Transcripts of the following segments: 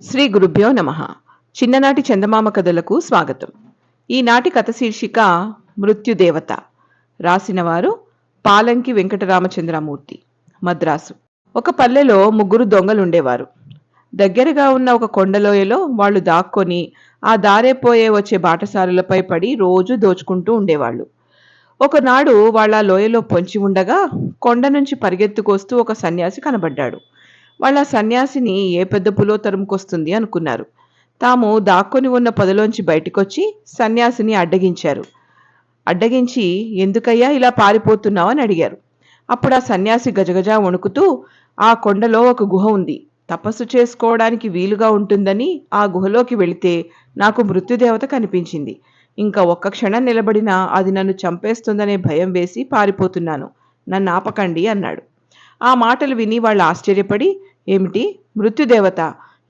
శ్రీ గురుభ్యో నమః. చిన్ననాటి చందమామ కథలకు స్వాగతం. ఈనాటి కథ శీర్షిక మృత్యుదేవత. రాసినవారు పాలంకి వెంకటరామచంద్రమూర్తి, మద్రాసు. ఒక పల్లెలో ముగ్గురు దొంగలుండేవారు. దగ్గరగా ఉన్న ఒక కొండలోయలో వాళ్ళు దాక్కొని ఆ దారే పోయే వచ్చే బాటసారులపై పడి రోజూ దోచుకుంటూ ఉండేవాళ్ళు. ఒకనాడు వాళ్ళ లోయలో పొంచి ఉండగా కొండ నుంచి పరిగెత్తుకొస్తూ ఒక సన్యాసి కనబడ్డాడు. వాళ్ళ సన్యాసిని ఏ పెద్ద పులో తరుముకొస్తుంది అనుకున్నారు. తాము దాక్కొని ఉన్న పొదలోంచి బయటికొచ్చి సన్యాసిని అడ్డగించి ఎందుకయ్యా ఇలా పారిపోతున్నావు అని అడిగారు. అప్పుడు ఆ సన్యాసి గజగజ వణుకుతూ, ఆ కొండలో ఒక గుహ ఉంది, తపస్సు చేసుకోవడానికి వీలుగా ఉంటుందని ఆ గుహలోకి వెళితే నాకు మృత్యుదేవత కనిపించింది. ఇంకా ఒక్క క్షణం నిలబడినా అది నన్ను చంపేస్తుందనే భయం వేసి పారిపోతున్నాను, నన్ను ఆపకండి అన్నాడు. ఆ మాటలు విని వాళ్ళు ఆశ్చర్యపడి, ఏమిటి మృత్యుదేవత?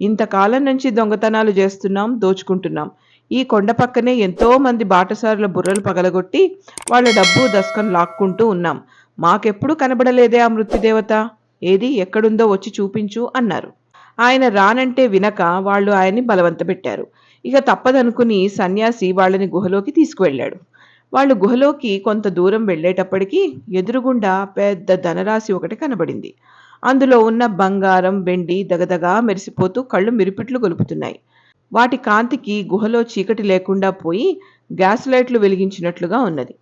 ఇంతకాలం నుంచి దొంగతనాలు చేస్తున్నాం, దోచుకుంటున్నాం. ఈ కొండ పక్కనే ఎంతో మంది బాటసారుల బుర్రలు పగలగొట్టి వాళ్ళ డబ్బు దస్కం లాక్కుంటూ ఉన్నాం. మాకెప్పుడు కనబడలేదే ఆ మృత్యుదేవత? ఏది, ఎక్కడుందో వచ్చి చూపించు అన్నారు. ఆయన రానంటే వినక వాళ్ళు ఆయన్ని బలవంతపెట్టారు. ఇక తప్పదనుకుని సన్యాసి వాళ్ళని గుహలోకి తీసుకువెళ్ళాడు. వాళ్ళు గుహలోకి కొంత దూరం వెళ్ళేటప్పటికీ ఎదురుగుండా పెద్ద ధనరాశి ఒకటి కనబడింది. అందులో ఉన్న బంగారం, వెండి దగదగా మెరిసిపోతూ కళ్ళు మిరుపిట్లు గొలుపుతున్నాయి. వాటి కాంతికి గుహలో చీకటి లేకుండా పోయి గ్యాస్ లైట్లు వెలిగించినట్లుగా ఉన్నది.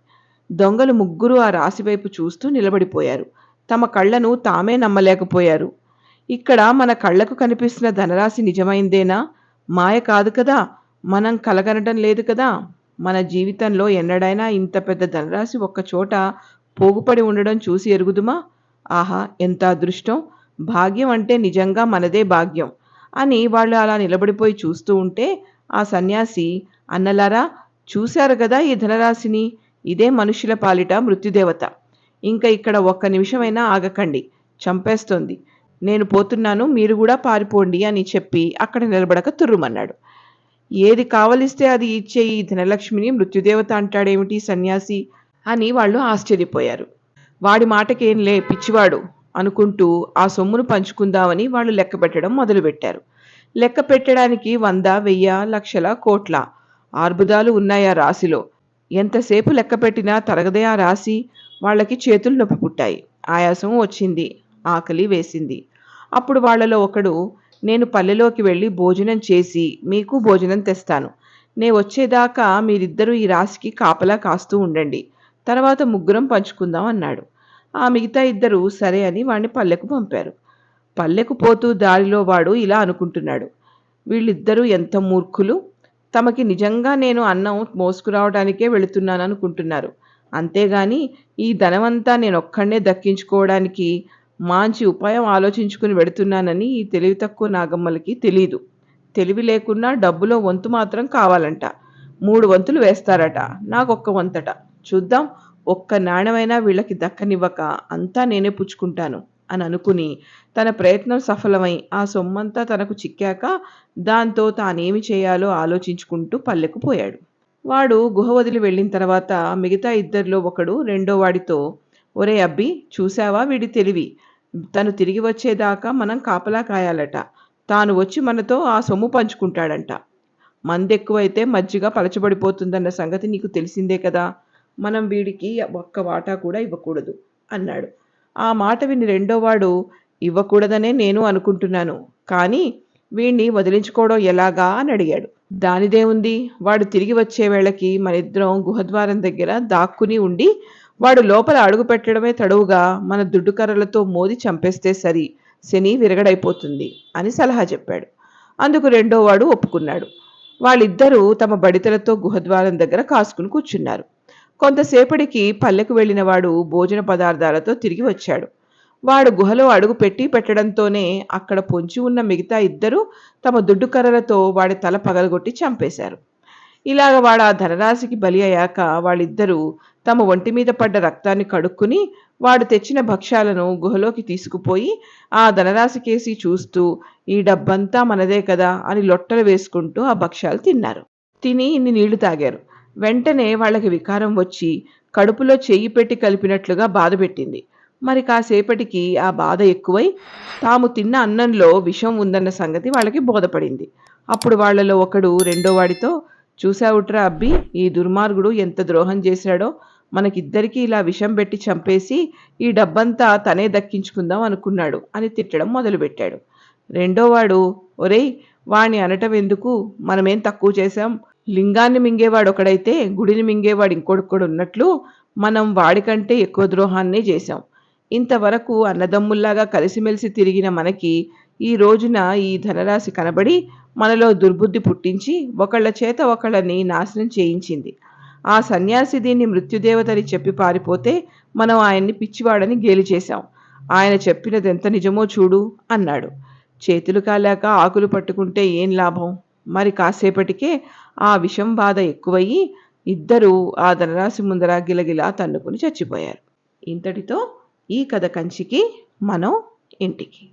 దొంగలు ముగ్గురు ఆ రాశివైపు చూస్తూ నిలబడిపోయారు. తమ కళ్ళను తామే నమ్మలేకపోయారు. ఇక్కడ మన కళ్ళకు కనిపిస్తున్న ధనరాశి నిజమైందేనా? మాయ కాదు కదా? మనం కలగనటం లేదు కదా? మన జీవితంలో ఎన్నడైనా ఇంత పెద్ద ధనరాశి ఒక్కచోట పోగుపడి ఉండడం చూసి ఎరుగుదుమా? ఆహా, ఎంత అదృష్టం! భాగ్యం అంటే నిజంగా మనదే భాగ్యం అని వాళ్ళు అలా నిలబడిపోయి చూస్తూ ఉంటే ఆ సన్యాసి, అన్నలారా, చూశారు కదా ఈ ధనరాశిని? ఇదే మనుషుల పాలిట మృత్యుదేవత. ఇంకా ఇక్కడ ఒక్క నిమిషమైనా ఆగకండి, చంపేస్తోంది. నేను పోతున్నాను, మీరు కూడా పారిపోండి అని చెప్పి అక్కడ నిలబడక తుర్రుమన్నాడు. ఏది కావలిస్తే అది ఇచ్చే ఈ ధనలక్ష్మిని మృత్యుదేవత అంటాడేమిటి సన్యాసి అని వాళ్ళు ఆశ్చర్యపోయారు. వాడి మాటకేంలే, పిచ్చివాడు అనుకుంటూ ఆ సొమ్మును పంచుకుందామని వాళ్ళు లెక్క పెట్టడం మొదలుపెట్టారు. లెక్క పెట్టడానికి 100, 1000, లక్షల, కోట్ల ఆర్బుదాలు ఉన్నాయా రాశిలో. ఎంతసేపు లెక్క పెట్టినా తరగదే ఆ రాశి. వాళ్ళకి చేతులు నొప్పి పుట్టాయి, ఆయాసం వచ్చింది, ఆకలి వేసింది. అప్పుడు వాళ్ళలో ఒకడు, నేను పల్లెలోకి వెళ్ళి భోజనం చేసి మీకు భోజనం తెస్తాను. నే వచ్చేదాకా మీరిద్దరూ ఈ రాశికి కాపలా కాస్తూ ఉండండి, తర్వాత ముగ్గురం పంచుకుందాం అన్నాడు. ఆ మిగతా ఇద్దరు సరే అని వాణ్ణి పల్లెకు పంపారు. పల్లెకు పోతూ దారిలో వాడు ఇలా అనుకుంటున్నాడు, వీళ్ళిద్దరూ ఎంత మూర్ఖులు! తమకి నిజంగా నేను అన్నం మోసుకురావడానికే వెళుతున్నాను అనుకుంటున్నారు. అంతేగాని ఈ ధనమంతా నేనొక్కడే దక్కించుకోవడానికి మంచి ఉపాయం ఆలోచించుకుని వెడుతున్నానని ఈ తెలివి తక్కువ నాగమ్మలకి తెలీదు. తెలివి లేకున్నా డబ్బులో వంతు మాత్రం కావాలంట. 3 వంతులు వేస్తారట, నాకొక్క వంతట. చూద్దాం, ఒక్క నాణ్యమైనా వీళ్ళకి దక్కనివ్వక అంతా నేనే పుచ్చుకుంటాను అని అనుకుని తన ప్రయత్నం సఫలమై ఆ సొమ్మంతా తనకు చిక్కాక దాంతో తానేమి చేయాలో ఆలోచించుకుంటూ పల్లెకు పోయాడు. వాడు గుహ వదిలి వెళ్ళిన తర్వాత మిగతా ఇద్దరిలో ఒకడు రెండో వాడితో, ఒరే అబ్బి, చూశావా వీడి తెలివి? తను తిరిగి వచ్చేదాకా మనం కాపలా కాయాలట. తాను వచ్చి మనతో ఆ సొమ్ము పంచుకుంటాడంట. మందెక్కువైతే మజ్జిగ పలచబడిపోతుందన్న సంగతి నీకు తెలిసిందే కదా? మనం వీడికి ఒక్క వాటా కూడా ఇవ్వకూడదు అన్నాడు. ఆ మాట విని రెండోవాడు, ఇవ్వకూడదనే నేను అనుకుంటున్నాను, కానీ వీణ్ణి వదిలించుకోవడం ఎలాగా అని అడిగాడు. దానిదేముంది, వాడు తిరిగి వచ్చే వేళకి మనిద్దరం గుహద్వారం దగ్గర దాక్కుని ఉండి వాడు లోపల అడుగు పెట్టడమే తడువుగా మన దుడ్డుకర్రలతో మోది చంపేస్తే సరి, శని విరగడైపోతుంది అని సలహా చెప్పాడు. అందుకు రెండోవాడు ఒప్పుకున్నాడు. వాళ్ళిద్దరూ తమ బడితలతో గుహద్వారం దగ్గర కాసుకుని కూర్చున్నారు. కొంతసేపటికి పల్లెకు వెళ్ళినవాడు భోజన పదార్థాలతో తిరిగి వచ్చాడు. వాడు గుహలో అడుగు పెట్టడంతోనే అక్కడ పొంచి ఉన్న మిగతా ఇద్దరు తమ దుడ్డుకర్రలతో వాడి తల పగలగొట్టి చంపేశారు. ఇలాగ వాడు ఆ ధనరాశికి బలి అయ్యాక వాళ్ళిద్దరూ తమ ఒంటి మీద పడ్డ రక్తాన్ని కడుక్కుని వాడు తెచ్చిన భక్ష్యాలను గుహలోకి తీసుకుపోయి ఆ ధనరాశికేసి చూస్తూ, ఈ డబ్బంతా మనదే కదా అని లొట్టలు వేసుకుంటూ ఆ భక్ష్యాలు తిన్నారు. తిని ఇన్ని నీళ్లు తాగారు. వెంటనే వాళ్ళకి వికారం వచ్చి కడుపులో చెయ్యి పెట్టి కలిపినట్లుగా బాధ పెట్టింది. మరి కాసేపటికి ఆ బాధ ఎక్కువై తాము తిన్న అన్నంలో విషం ఉందన్న సంగతి వాళ్ళకి బోధపడింది. అప్పుడు వాళ్ళలో ఒకడు రెండో వాడితో, చూశావుట్రా అబ్బి, ఈ దుర్మార్గుడు ఎంత ద్రోహం చేశాడో, మనకిద్దరికీ ఇలా విషం పెట్టి చంపేసి ఈ డబ్బంతా తనే దక్కించుకుందాం అనుకున్నాడు అని తిట్టడం మొదలుపెట్టాడు. రెండోవాడు, ఒరేయ్, వాణ్ణి అనటం ఎందుకు, మనమేం తక్కువ చేశాం, లింగాన్ని మింగేవాడొకడైతే గుడిని మింగేవాడు ఇంకొకడు ఉన్నట్లు మనం వాడికంటే ఎక్కువ ద్రోహాన్నే చేశాం. ఇంతవరకు అన్నదమ్ముల్లాగా కలిసిమెలిసి తిరిగిన మనకి ఈ రోజున ఈ ధనరాశి కనబడి మనలో దుర్బుద్ధి పుట్టించి ఒకళ్ళ చేత ఒకళ్ళని నాశనం చేయించింది. ఆ సన్యాసి దీన్ని మృత్యుదేవతని చెప్పి పారిపోతే మనం ఆయన్ని పిచ్చివాడని గేలి చేశాం. ఆయన చెప్పినది ఎంత నిజమో చూడు అన్నాడు. చేతులు కాలాక ఆకులు పట్టుకుంటే ఏం లాభం? మరి కాసేపటికే ఆ విషం బాధ ఎక్కువయ్యి ఇద్దరూ ఆ ధనరాశి ముందర గిలగిలా తన్నుకుని చచ్చిపోయారు. ఇంతటితో ఈ కథ కంచికి, మనం ఇంటికి.